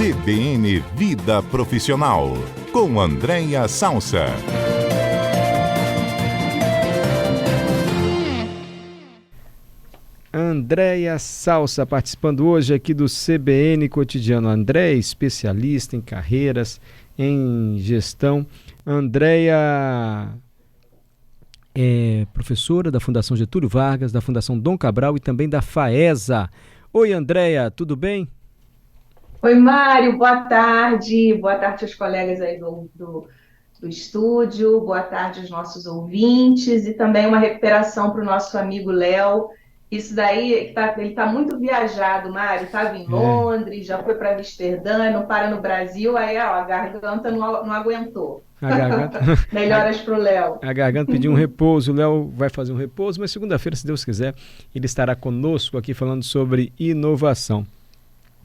CBN Vida Profissional, com Andréia Salsa. Andréia Salsa participando hoje aqui do CBN Cotidiano. Andréia, especialista em carreiras, em gestão. Andréia é professora da Fundação Getúlio Vargas, da Fundação Dom Cabral e também da FAESA. Oi, Andréia, tudo bem? Oi, Mário, boa tarde. Boa tarde aos colegas aí do estúdio, boa tarde aos nossos ouvintes e também uma recuperação para o nosso amigo Léo. Isso daí, ele está muito viajado, Mário. Estava em Londres, já foi para Amsterdã, não para no Brasil, aí ó, a garganta não aguentou. A garganta... Melhoras para o Léo. A garganta pediu um repouso, o Léo vai fazer um repouso, mas segunda-feira, se Deus quiser, ele estará conosco aqui falando sobre inovação.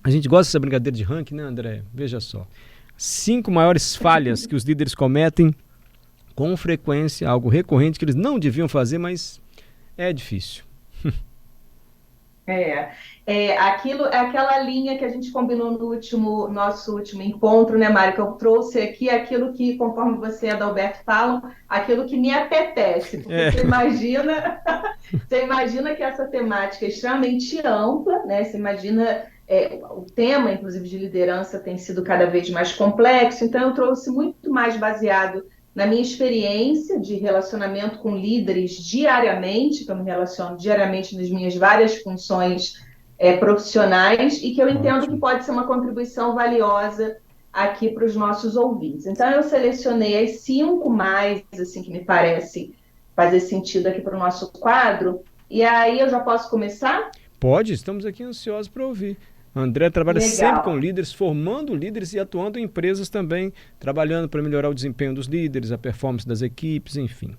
A gente gosta dessa brincadeira de ranking, né, André? Veja só. 5 maiores falhas que os líderes cometem com frequência, algo recorrente que eles não deviam fazer, mas é difícil. Aquilo é aquela linha que a gente combinou no nosso último encontro, né, Mário? Que eu trouxe aqui aquilo que, conforme você e a Adalberto falam, aquilo que me apetece. Porque você imagina que essa temática é extremamente ampla, né? Você imagina, o tema, inclusive, de liderança tem sido cada vez mais complexo, então eu trouxe muito mais baseado na minha experiência de relacionamento com líderes diariamente, que eu me relaciono diariamente nas minhas várias funções profissionais e que eu entendo que pode ser uma contribuição valiosa aqui para os nossos ouvintes. Então, eu selecionei as 5 mais, assim, que me parece fazer sentido aqui para o nosso quadro, e aí eu já posso começar? Pode, estamos aqui ansiosos para ouvir. André trabalha sempre com líderes, formando líderes e atuando em empresas também, trabalhando para melhorar o desempenho dos líderes, a performance das equipes, enfim.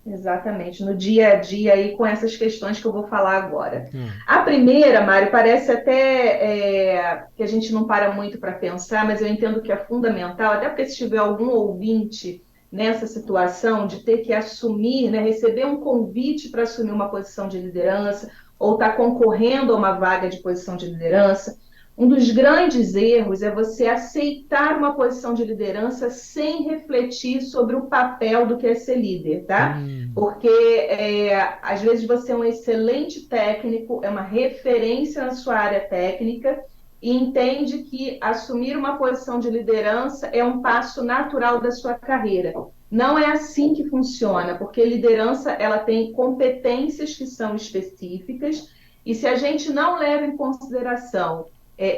Exatamente, no dia a dia aí com essas questões que eu vou falar agora. A primeira, Mário, parece até que a gente não para muito para pensar, mas eu entendo que é fundamental, até porque se tiver algum ouvinte nessa situação de ter que assumir, né, receber um convite para assumir uma posição de liderança, ou está concorrendo a uma vaga de posição de liderança, um dos grandes erros é você aceitar uma posição de liderança sem refletir sobre o papel do que é ser líder, tá? Porque às vezes você é um excelente técnico, é uma referência na sua área técnica e entende que assumir uma posição de liderança é um passo natural da sua carreira. Não é assim que funciona, porque liderança ela tem competências que são específicas e se a gente não leva em consideração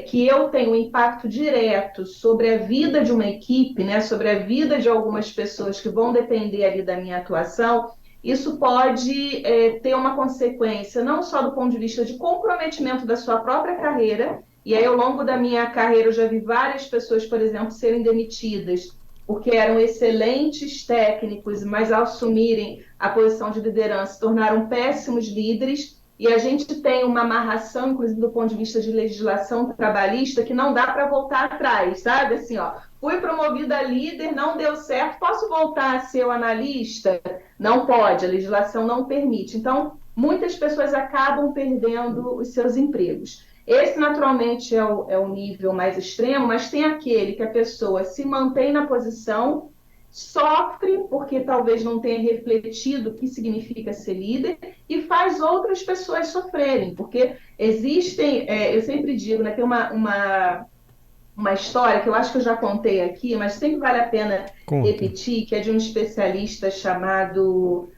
que eu tenho um impacto direto sobre a vida de uma equipe, né, sobre a vida de algumas pessoas que vão depender ali da minha atuação, isso pode ter uma consequência não só do ponto de vista de comprometimento da sua própria carreira, e aí ao longo da minha carreira eu já vi várias pessoas, por exemplo, serem demitidas porque eram excelentes técnicos, mas ao assumirem a posição de liderança se tornaram péssimos líderes, e a gente tem uma amarração, inclusive do ponto de vista de legislação trabalhista, que não dá para voltar atrás, sabe? Assim, fui promovida a líder, não deu certo, posso voltar a ser o analista? Não pode, a legislação não permite. Então, muitas pessoas acabam perdendo os seus empregos. Esse, naturalmente, é o nível mais extremo, mas tem aquele que a pessoa se mantém na posição, sofre porque talvez não tenha refletido o que significa ser líder e faz outras pessoas sofrerem, porque existem, eu sempre digo, né, tem uma história que eu acho que eu já contei aqui, mas sempre vale a pena repetir, que é de um especialista chamado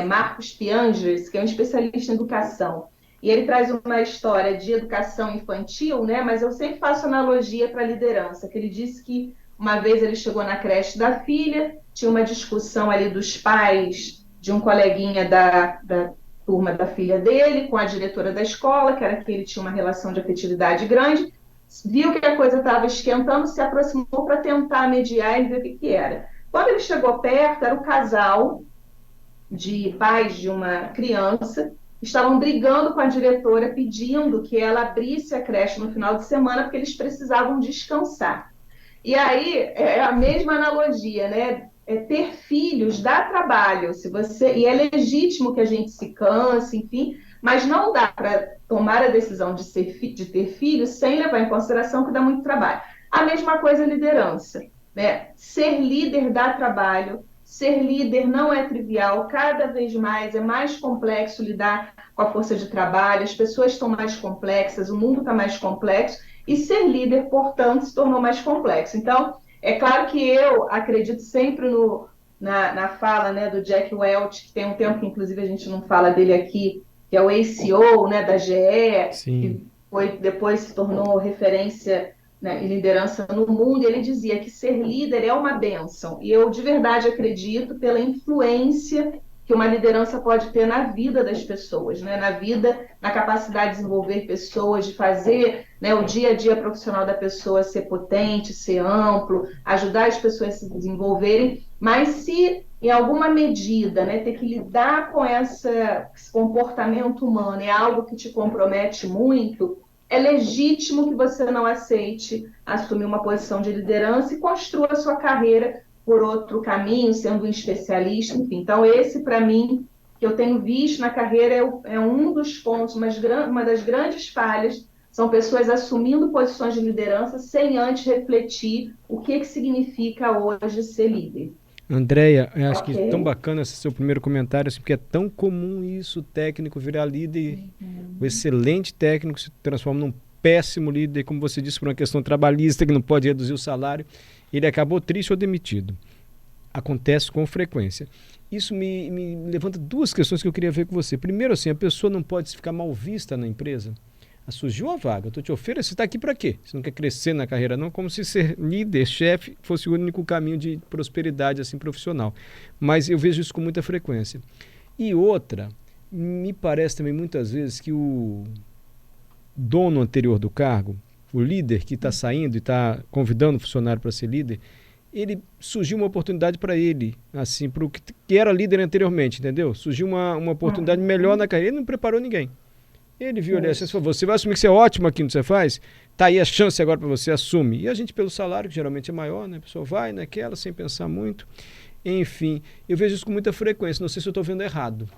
Marcos Piangers, que é um especialista em educação. E ele traz uma história de educação infantil, né? Mas eu sempre faço analogia para a liderança, que ele disse que uma vez ele chegou na creche da filha, tinha uma discussão ali dos pais de um coleguinha da turma da filha dele com a diretora da escola, que era que ele tinha uma relação de afetividade grande, viu que a coisa estava esquentando, se aproximou para tentar mediar e ver o que era. Quando ele chegou perto, era um casal de pais de uma criança, estavam brigando com a diretora, pedindo que ela abrisse a creche no final de semana, porque eles precisavam descansar. E aí, é a mesma analogia, né? Ter filhos dá trabalho, e é legítimo que a gente se canse, enfim, mas não dá para tomar a decisão de ter filhos sem levar em consideração que dá muito trabalho. A mesma coisa a liderança, né? Ser líder dá trabalho, ser líder não é trivial, cada vez mais é mais complexo lidar com a força de trabalho, as pessoas estão mais complexas, o mundo está mais complexo, e ser líder, portanto, se tornou mais complexo. Então, é claro que eu acredito sempre na fala, né, do Jack Welch, que tem um tempo que, inclusive, a gente não fala dele aqui, que é o ex-CEO, né, da GE, Sim. que depois se tornou referência, né, em liderança no mundo, e ele dizia que ser líder é uma bênção. E eu, de verdade, acredito pela influência que uma liderança pode ter na vida das pessoas, né? Na vida, na capacidade de desenvolver pessoas, de fazer, né, o dia a dia profissional da pessoa ser potente, ser amplo, ajudar as pessoas a se desenvolverem, mas se em alguma medida, né, ter que lidar com esse comportamento humano é algo que te compromete muito, é legítimo que você não aceite assumir uma posição de liderança e construa a sua carreira por outro caminho, sendo um especialista, enfim. Então, esse, para mim, que eu tenho visto na carreira, é um dos pontos, uma das grandes falhas, são pessoas assumindo posições de liderança sem antes refletir o que significa hoje ser líder. Andréia, eu acho que é tão bacana esse seu primeiro comentário, assim, porque é tão comum isso, o técnico virar líder, o excelente técnico se transforma num péssimo líder, como você disse, por uma questão trabalhista, que não pode reduzir o salário, ele acabou triste ou demitido. Acontece com frequência. Isso me levanta duas questões que eu queria ver com você. Primeiro, assim, a pessoa não pode ficar mal vista na empresa. Surgiu a vaga, eu estou te oferecendo, você está aqui para quê? Você não quer crescer na carreira não? Como se ser líder, chefe, fosse o único caminho de prosperidade assim, profissional. Mas eu vejo isso com muita frequência. E outra, me parece também muitas vezes que o dono anterior do cargo, o líder que está saindo e está convidando o funcionário para ser líder, ele surgiu uma oportunidade para ele, assim, para o que era líder anteriormente, entendeu? Surgiu uma oportunidade melhor na carreira, ele não preparou ninguém. Ele viu ali, assim, falou, você vai assumir que você é ótimo aqui no que você faz? Tá aí a chance agora para você, assume. E a gente, pelo salário, que geralmente é maior, né? A pessoa vai naquela, sem pensar muito. Enfim, eu vejo isso com muita frequência, não sei se eu estou vendo errado.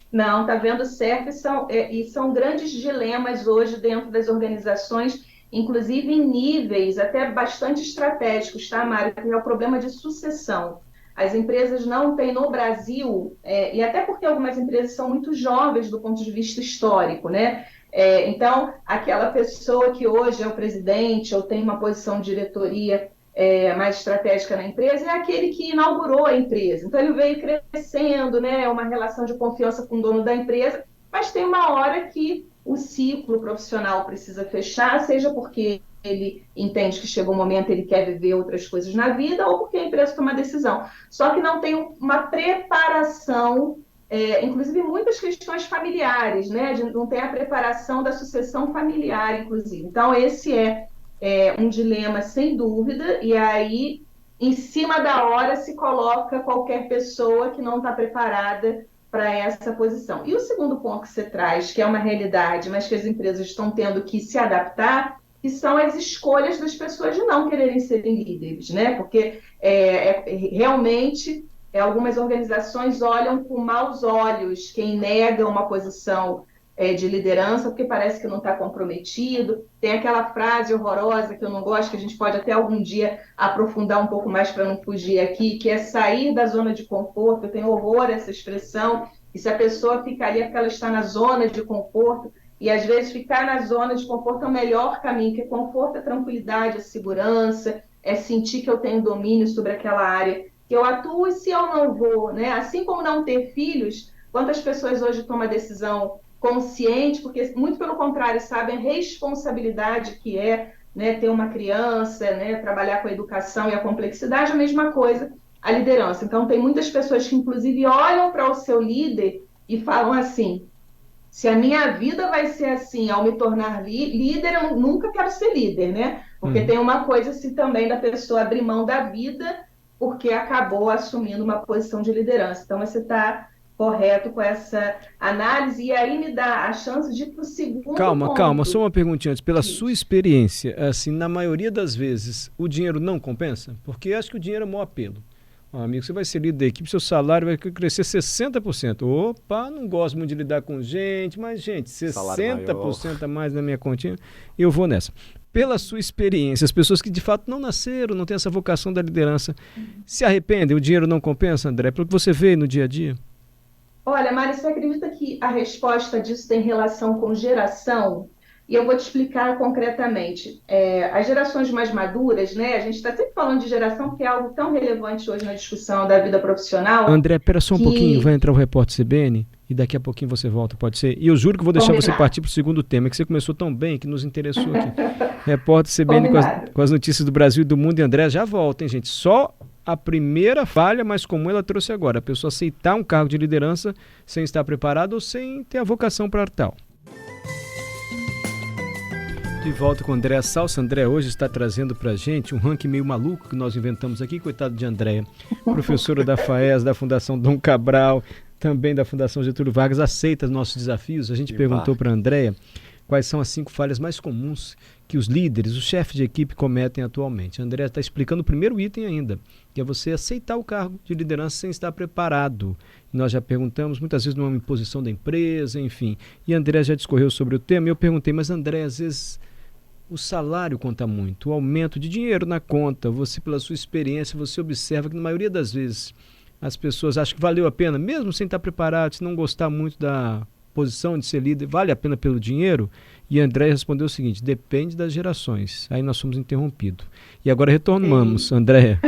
Não, está vendo certo, e são grandes dilemas hoje dentro das organizações, inclusive em níveis até bastante estratégicos, tá, Mário? Que é o problema de sucessão. As empresas não têm no Brasil, e até porque algumas empresas são muito jovens do ponto de vista histórico, né? Então, aquela pessoa que hoje é o presidente ou tem uma posição de diretoria mais estratégica na empresa é aquele que inaugurou a empresa. Então, ele veio crescendo, né? É uma relação de confiança com o dono da empresa, mas tem uma hora que o ciclo profissional precisa fechar, seja porque ele entende que chegou o momento, ele quer viver outras coisas na vida, ou porque a empresa toma decisão. Só que não tem uma preparação, inclusive muitas questões familiares, né? Não tem a preparação da sucessão familiar, inclusive. Então, esse é um dilema, sem dúvida, e aí, em cima da hora, se coloca qualquer pessoa que não está preparada para essa posição. E o segundo ponto que você traz, que é uma realidade, mas que as empresas estão tendo que se adaptar, que são as escolhas das pessoas de não quererem serem líderes, né? Porque realmente algumas organizações olham com maus olhos quem nega uma posição de liderança, porque parece que não está comprometido. Tem aquela frase horrorosa que eu não gosto, que a gente pode até algum dia aprofundar um pouco mais para não fugir aqui, que é sair da zona de conforto. Eu tenho horror a essa expressão, e se a pessoa fica ali é porque ela está na zona de conforto, e às vezes ficar na zona de conforto é o melhor caminho, porque conforto é tranquilidade, é segurança, é sentir que eu tenho domínio sobre aquela área que eu atuo, e se eu não vou, né? Assim como não ter filhos, quantas pessoas hoje tomam a decisão consciente, porque muito pelo contrário, sabem a responsabilidade que é, né, ter uma criança, né, trabalhar com a educação e a complexidade, a mesma coisa a liderança. Então, tem muitas pessoas que, inclusive, olham para o seu líder e falam assim, se a minha vida vai ser assim, ao me tornar líder, eu nunca quero ser líder, né? Porque tem uma coisa assim também da pessoa abrir mão da vida porque acabou assumindo uma posição de liderança. Então, você está correto com essa análise, e aí me dá a chance de ir para o segundo ponto. Calma, só uma perguntinha antes. Pela sua experiência, assim, na maioria das vezes, o dinheiro não compensa? Porque eu acho que o dinheiro é o maior apelo. amigo, você vai ser líder da equipe, seu salário vai crescer 60%. Opa, não gosto muito de lidar com gente, mas, gente, 60% a mais na minha continha, eu vou nessa. Pela sua experiência, as pessoas que de fato não nasceram, não têm essa vocação da liderança, se arrependem? O dinheiro não compensa, André? Pelo que você vê no dia a dia? Olha, Mari, você acredita que a resposta disso tem relação com geração? E eu vou te explicar concretamente. As gerações mais maduras, né? A gente está sempre falando de geração porque é algo tão relevante hoje na discussão da vida profissional. André, pera só um pouquinho, vai entrar o repórter CBN e daqui a pouquinho você volta, pode ser? E eu juro que vou deixar você partir para o segundo tema, que você começou tão bem, que nos interessou aqui. Repórter CBN com as notícias do Brasil e do mundo. E André já volta, hein, gente? Só a primeira falha, mas como ela trouxe agora, a pessoa aceitar um cargo de liderança sem estar preparado ou sem ter a vocação para tal. De volta com o André Salsa. André hoje está trazendo para a gente um ranking meio maluco que nós inventamos aqui, coitado de Andréia, professora da FAES, da Fundação Dom Cabral, também da Fundação Getúlio Vargas, aceita nossos desafios. A gente perguntou para a Andréia quais são as 5 falhas mais comuns que os líderes, os chefes de equipe cometem atualmente. A Andréia está explicando o primeiro item ainda, que é você aceitar o cargo de liderança sem estar preparado. Nós já perguntamos, muitas vezes numa imposição da empresa, enfim. E a Andréia já discorreu sobre o tema e eu perguntei, mas Andréia, às vezes o salário conta muito, o aumento de dinheiro na conta, você pela sua experiência, você observa que na maioria das vezes as pessoas acham que valeu a pena, mesmo sem estar preparado, se não gostar muito da posição de ser líder, vale a pena pelo dinheiro? E a André respondeu o seguinte, depende das gerações. Aí nós fomos interrompidos. E agora retornamos, André.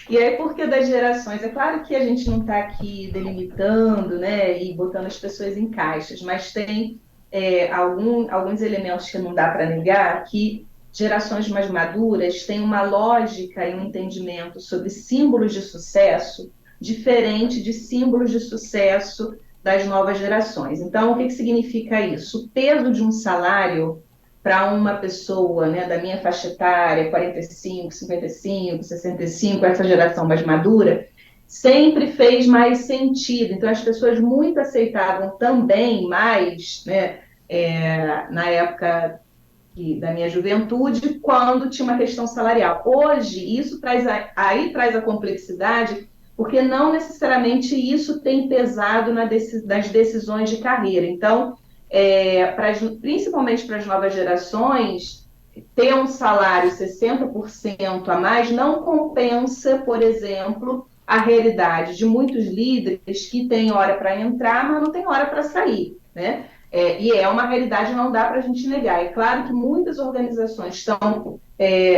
E aí, por que das gerações? É claro que a gente não está aqui delimitando, né, e botando as pessoas em caixas, mas tem alguns elementos que não dá para negar, que gerações mais maduras têm uma lógica e um entendimento sobre símbolos de sucesso diferente de símbolos de sucesso das novas gerações. Então, o que significa isso? O peso de um salário para uma pessoa, né, da minha faixa etária, 45, 55, 65, essa geração mais madura, sempre fez mais sentido. Então, as pessoas muito aceitavam também mais, né, na época da minha juventude, quando tinha uma questão salarial. Hoje, isso traz a complexidade, porque não necessariamente isso tem pesado nas decisões de carreira. Então, principalmente para as novas gerações, ter um salário 60% a mais não compensa, por exemplo, a realidade de muitos líderes que têm hora para entrar, mas não tem hora para sair, né? E é uma realidade, não dá para a gente negar. É claro que muitas organizações estão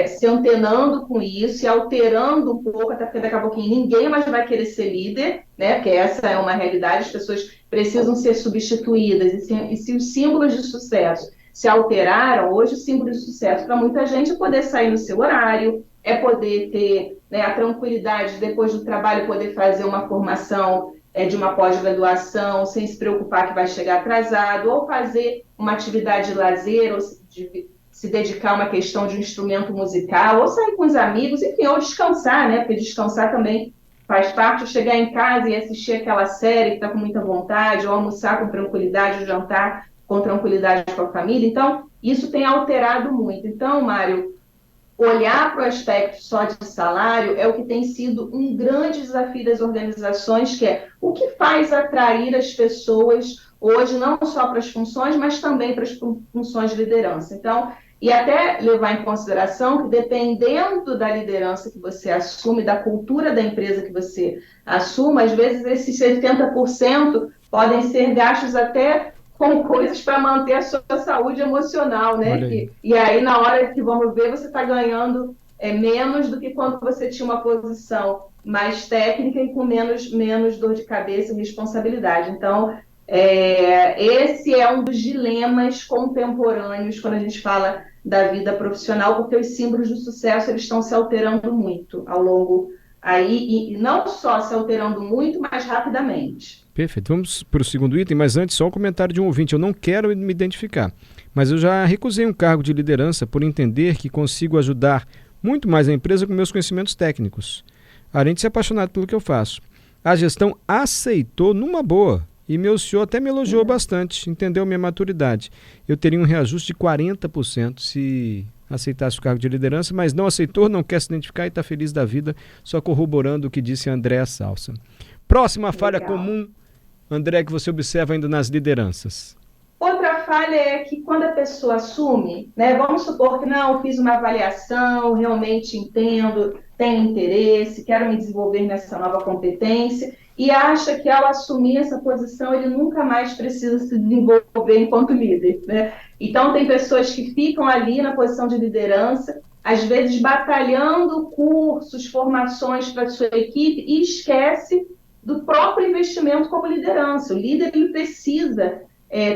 se antenando com isso e alterando um pouco, até porque daqui a pouquinho ninguém mais vai querer ser líder, né? Porque essa é uma realidade, as pessoas precisam ser substituídas. E se os símbolos de sucesso se alteraram, hoje o símbolo de sucesso para muita gente é poder sair no seu horário, é poder ter, né, a tranquilidade depois do trabalho, poder fazer uma formação de uma pós-graduação, sem se preocupar que vai chegar atrasado, ou fazer uma atividade de lazer, ou se dedicar a uma questão de um instrumento musical, ou sair com os amigos, enfim, ou descansar, né? Porque descansar também faz parte, ou chegar em casa e assistir aquela série que está com muita vontade, ou almoçar com tranquilidade, ou jantar com tranquilidade com a família. Então, isso tem alterado muito. Então, Mário, olhar para o aspecto só de salário é o que tem sido um grande desafio das organizações, que é o que faz atrair as pessoas hoje, não só para as funções, mas também para as funções de liderança. Então, e até levar em consideração que dependendo da liderança que você assume, da cultura da empresa que você assuma, às vezes esses 70% podem ser gastos até com coisas para manter a sua saúde emocional, né? E aí, na hora que vamos ver, você está ganhando menos do que quando você tinha uma posição mais técnica e com menos dor de cabeça e responsabilidade. Então, esse é um dos dilemas contemporâneos quando a gente fala da vida profissional, porque os símbolos do sucesso eles estão se alterando muito ao longo aí, e não só se alterando muito, mas rapidamente. Perfeito. Vamos para o segundo item, mas antes só um comentário de um ouvinte. Eu não quero me identificar, mas eu já recusei um cargo de liderança por entender que consigo ajudar muito mais a empresa com meus conhecimentos técnicos, além de ser apaixonado pelo que eu faço. A gestão aceitou numa boa e meu CEO até me elogiou bastante, entendeu minha maturidade. Eu teria um reajuste de 40% se aceitasse o cargo de liderança, mas não aceitou, não quer se identificar e está feliz da vida, só corroborando o que disse a Andréa Salsa. Próxima falha comum, André, que você observa ainda nas lideranças. Outra falha é que quando a pessoa assume, né, vamos supor que não, fiz uma avaliação, realmente entendo, tenho interesse, quero me desenvolver nessa nova competência, e acha que ao assumir essa posição ele nunca mais precisa se desenvolver enquanto líder, né? Então tem pessoas que ficam ali na posição de liderança, às vezes batalhando cursos, formações para a sua equipe e esquece do próprio investimento como liderança. O líder ele precisa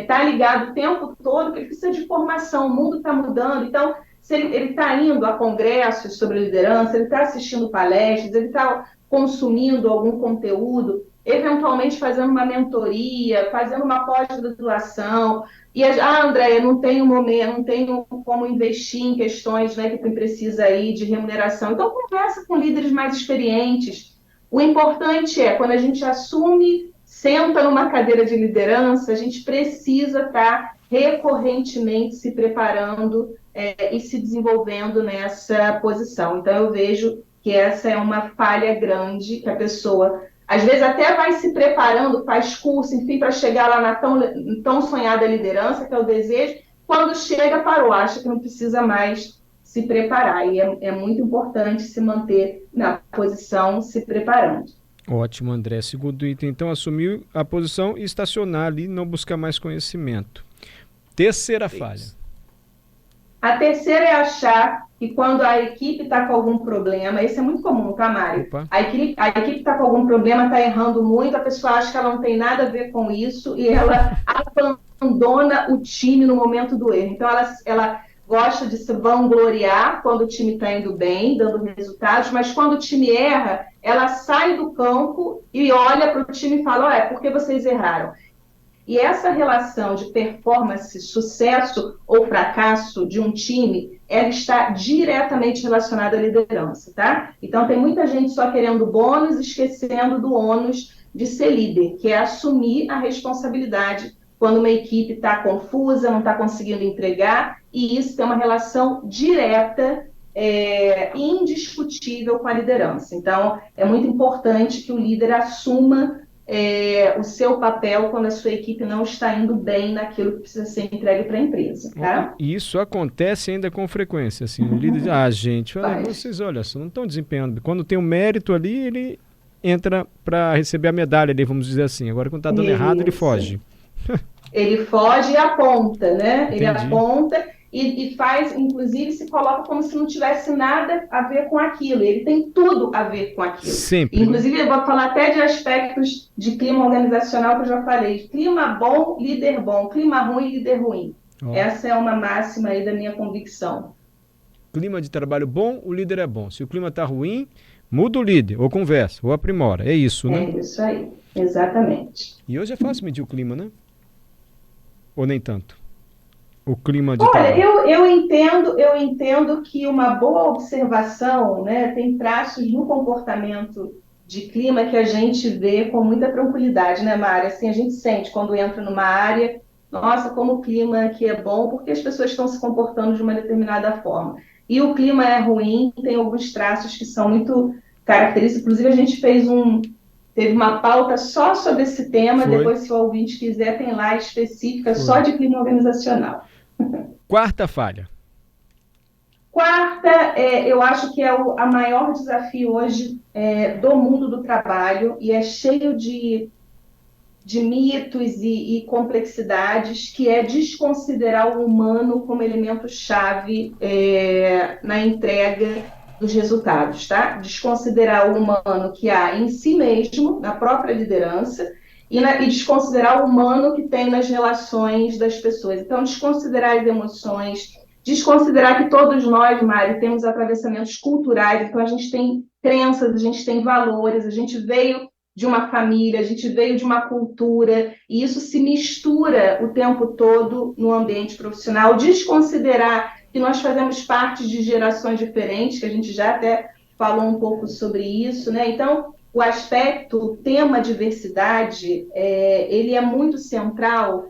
tá ligado o tempo todo, que ele precisa de formação, o mundo está mudando, então se ele está indo a congressos sobre liderança, ele está assistindo palestras, ele está consumindo algum conteúdo, eventualmente fazendo uma mentoria, fazendo uma pós-graduação, e André, eu não tenho momento, não tenho como investir em questões, né, que precisa aí de remuneração, então conversa com líderes mais experientes. O importante é, quando a gente assume, senta numa cadeira de liderança, a gente precisa estar recorrentemente se preparando e se desenvolvendo nessa posição. Então, eu vejo que essa é uma falha grande, que a pessoa, às vezes, até vai se preparando, faz curso, enfim, para chegar lá na tão sonhada liderança, que é o desejo, quando chega, parou, acha que não precisa mais se preparar. E é muito importante se manter na posição, se preparando. Ótimo, André. Segundo item, então, assumir a posição e estacionar ali, não buscar mais conhecimento. Terceira falha. A terceira é achar que quando a equipe está com algum problema, isso é muito comum, tá, Mário? A equipe está com algum problema, está errando muito, a pessoa acha que ela não tem nada a ver com isso e ela abandona o time no momento do erro. Então, ela gosta de se vangloriar quando o time está indo bem, dando resultados, mas quando o time erra, ela sai do campo e olha para o time e fala, é porque vocês erraram. E essa relação de performance, sucesso ou fracasso de um time, ela está diretamente relacionada à liderança, tá? Então, tem muita gente só querendo bônus, esquecendo do ônus de ser líder, que é assumir a responsabilidade quando uma equipe está confusa, não está conseguindo entregar, e isso tem uma relação direta indiscutível com a liderança. Então, é muito importante que o líder assuma o seu papel quando a sua equipe não está indo bem naquilo que precisa ser entregue para a empresa. Tá? E isso acontece ainda com frequência. Assim, o líder diz, gente, vocês olha, não estão desempenhando. Quando tem um mérito ali, ele entra para receber a medalha ali, vamos dizer assim. Agora, quando está dando errado, ele foge. Ele foge e aponta, né? Entendi. Ele aponta e faz, inclusive, se coloca como se não tivesse nada a ver com aquilo. Ele tem tudo a ver com aquilo. Sempre. Inclusive, eu vou falar até de aspectos de clima organizacional que eu já falei. Clima bom, líder bom. Clima ruim, líder ruim. Essa é uma máxima aí da minha convicção. Clima de trabalho bom, o líder é bom. Se o clima está ruim, muda o líder, ou conversa, ou aprimora. É isso, né? É isso aí, exatamente. E hoje é fácil medir o clima, né? Ou nem tanto? O clima de Olha, trabalho. eu entendo que uma boa observação, né, tem traços no comportamento de clima que a gente vê com muita tranquilidade, né, Mari? Assim, a gente sente quando entra numa área, nossa, como o clima aqui é bom, porque as pessoas estão se comportando de uma determinada forma. E o clima é ruim, tem alguns traços que são muito característicos. Inclusive, a gente teve uma pauta só sobre esse tema. Foi. Depois, se o ouvinte quiser, tem lá específica só de clima organizacional. Quarta falha. Quarta, eu acho que é a maior desafio hoje do mundo do trabalho e é cheio de mitos e complexidades, que é desconsiderar o humano como elemento-chave na entrega dos resultados, tá? Desconsiderar o humano que há em si mesmo, na própria liderança, e desconsiderar o humano que tem nas relações das pessoas. Então, desconsiderar as emoções, desconsiderar que todos nós, Mari, temos atravessamentos culturais, então a gente tem crenças, a gente tem valores, a gente veio de uma família, a gente veio de uma cultura, e isso se mistura o tempo todo no ambiente profissional. Desconsiderar que nós fazemos parte de gerações diferentes, que a gente já até falou um pouco sobre isso, né? Então, o tema diversidade, ele é muito central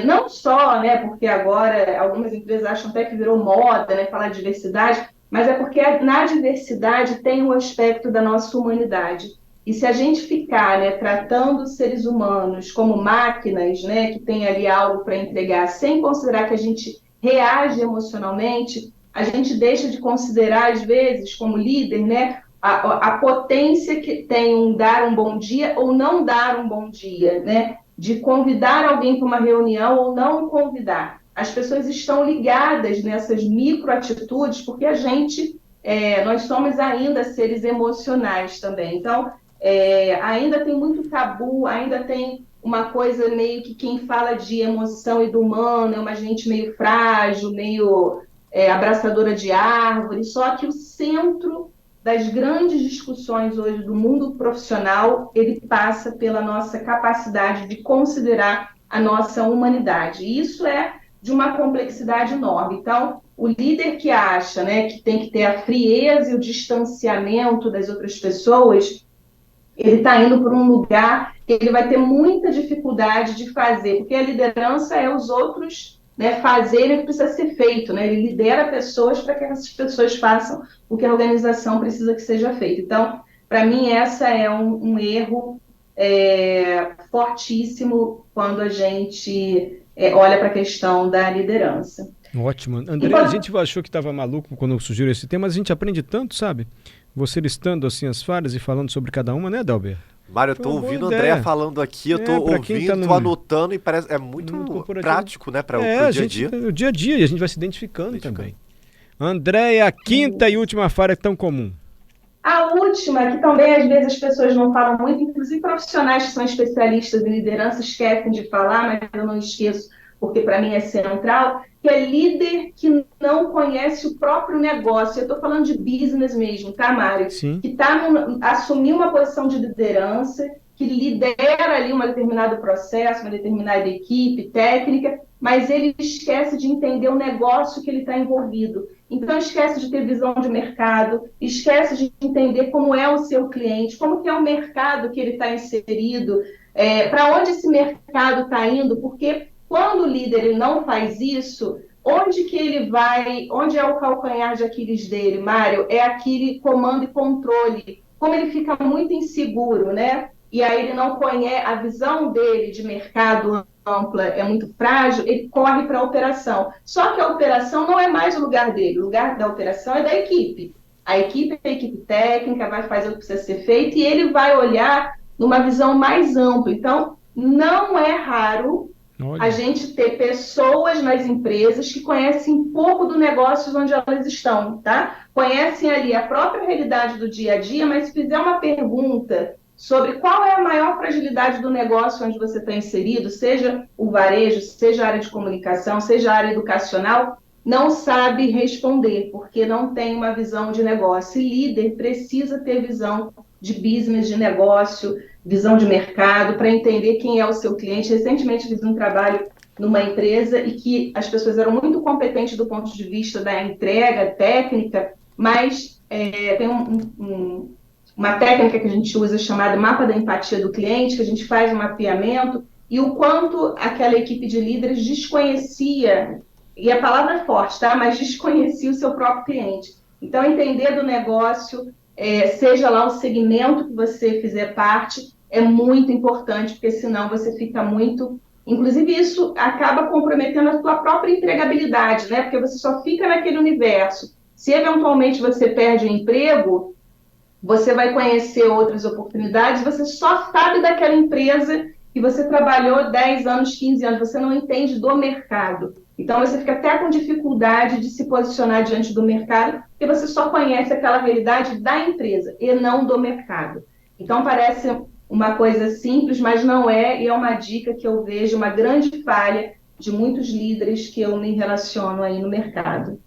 não só, né, porque agora algumas empresas acham até que virou moda, né, falar de diversidade, mas é porque na diversidade tem o aspecto da nossa humanidade. E se a gente ficar, né, tratando os seres humanos como máquinas, né, que tem ali algo para entregar, sem considerar que a gente reage emocionalmente, a gente deixa de considerar, às vezes, como líder, né, a potência que tem dar um bom dia ou não dar um bom dia, né? De convidar alguém para uma reunião ou não convidar. As pessoas estão ligadas nessas microatitudes porque nós somos ainda seres emocionais também. Então, ainda tem muito tabu, ainda tem uma coisa meio que quem fala de emoção e do humano é uma gente meio frágil, meio abraçadora de árvore, só que o centro das grandes discussões hoje do mundo profissional, ele passa pela nossa capacidade de considerar a nossa humanidade. E isso é de uma complexidade enorme. Então, o líder que acha, né, que tem que ter a frieza e o distanciamento das outras pessoas, ele está indo por um lugar que ele vai ter muita dificuldade de fazer, porque a liderança é os outros, né, fazerem o que precisa ser feito, né? Ele lidera pessoas para que essas pessoas façam o que a organização precisa que seja feito. Então, para mim, essa é um erro fortíssimo quando a gente olha para a questão da liderança. Ótimo. André, a gente achou que estava maluco quando surgiu esse tema, mas a gente aprende tanto, sabe? Você listando assim as falhas e falando sobre cada uma, né, Dalber? Mário, eu tô ouvindo o André falando aqui, eu tô ouvindo, tô anotando e parece muito prático, né, para o dia a dia. O dia a dia, e a gente vai se identificando também. André, a quinta e última falha tão comum. A última, que também às vezes as pessoas não falam muito, inclusive profissionais que são especialistas em liderança esquecem de falar, mas eu não esqueço, porque para mim é central, que é líder que não conhece o próprio negócio. Eu estou falando de business mesmo, tá, Mário? Sim. Que assumiu uma posição de liderança, que lidera ali um determinado processo, uma determinada equipe técnica, mas ele esquece de entender o negócio que ele está envolvido. Então, esquece de ter visão de mercado, esquece de entender como é o seu cliente, como que é o mercado que ele está inserido, para onde esse mercado está indo, porque quando o líder ele não faz isso, onde que ele vai, onde é o calcanhar de Aquiles dele, Mário? É aquele comando e controle. Como ele fica muito inseguro, né? E aí ele não conhece, a visão dele de mercado ampla é muito frágil, ele corre para a operação. Só que a operação não é mais o lugar dele, o lugar da operação é da equipe. A equipe é a equipe técnica, vai fazer o que precisa ser feito e ele vai olhar numa visão mais ampla. Então, não é raro a gente ter pessoas nas empresas que conhecem pouco do negócio onde elas estão, tá? Conhecem ali a própria realidade do dia a dia, mas se fizer uma pergunta sobre qual é a maior fragilidade do negócio onde você está inserido, seja o varejo, seja a área de comunicação, seja a área educacional, não sabe responder, porque não tem uma visão de negócio. E líder precisa ter visão de business, de negócio, visão de mercado, para entender quem é o seu cliente. Recentemente fiz um trabalho numa empresa e que as pessoas eram muito competentes do ponto de vista da entrega técnica, mas tem uma técnica que a gente usa chamada mapa da empatia do cliente, que a gente faz um mapeamento, e o quanto aquela equipe de líderes desconhecia, e a palavra é forte, tá? Mas desconhecia o seu próprio cliente. Então, entender do negócio, seja lá o segmento que você fizer parte, é muito importante, porque senão você fica muito... Inclusive, isso acaba comprometendo a sua própria empregabilidade, né? Porque você só fica naquele universo. Se eventualmente você perde o emprego, você vai conhecer outras oportunidades, você só sabe daquela empresa que você trabalhou 10 anos, 15 anos, você não entende do mercado. Então, você fica até com dificuldade de se posicionar diante do mercado, porque você só conhece aquela realidade da empresa e não do mercado. Então, parece uma coisa simples, mas não é, e é uma dica que eu vejo, uma grande falha de muitos líderes que eu me relaciono aí no mercado.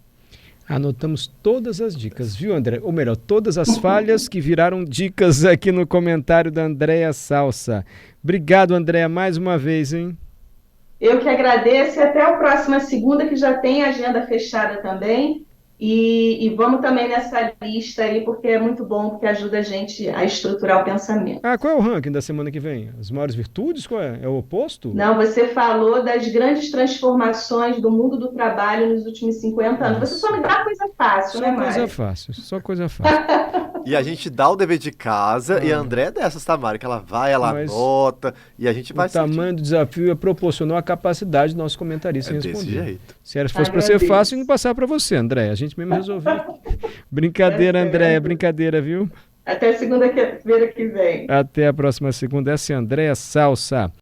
Anotamos todas as dicas, viu, André? Ou melhor, todas as falhas que viraram dicas aqui no comentário da Andréa Salsa. Obrigado, Andréa, mais uma vez, hein? Eu que agradeço e até a próxima segunda, que já tem agenda fechada também. E vamos também nessa lista aí, porque é muito bom, porque ajuda a gente a estruturar o pensamento. Qual é o ranking da semana que vem? As maiores virtudes? Qual é? É o oposto? Não, você falou das grandes transformações do mundo do trabalho nos últimos 50 anos. Você só me dá coisa fácil, né, Mário? Só coisa fácil. E a gente dá o dever de casa, e a André é dessas, tá, Mário? Que ela vai, ela anota, e a gente vai... O tamanho do desafio é proporcional à capacidade do nosso comentarista em responder. Desse jeito. Se fosse para ser fácil, não passar para você, André. A gente mesmo resolveu. Brincadeira, André, brincadeira, viu? Até segunda-feira que vem. Até a próxima segunda. Essa é a Andréa Salsa.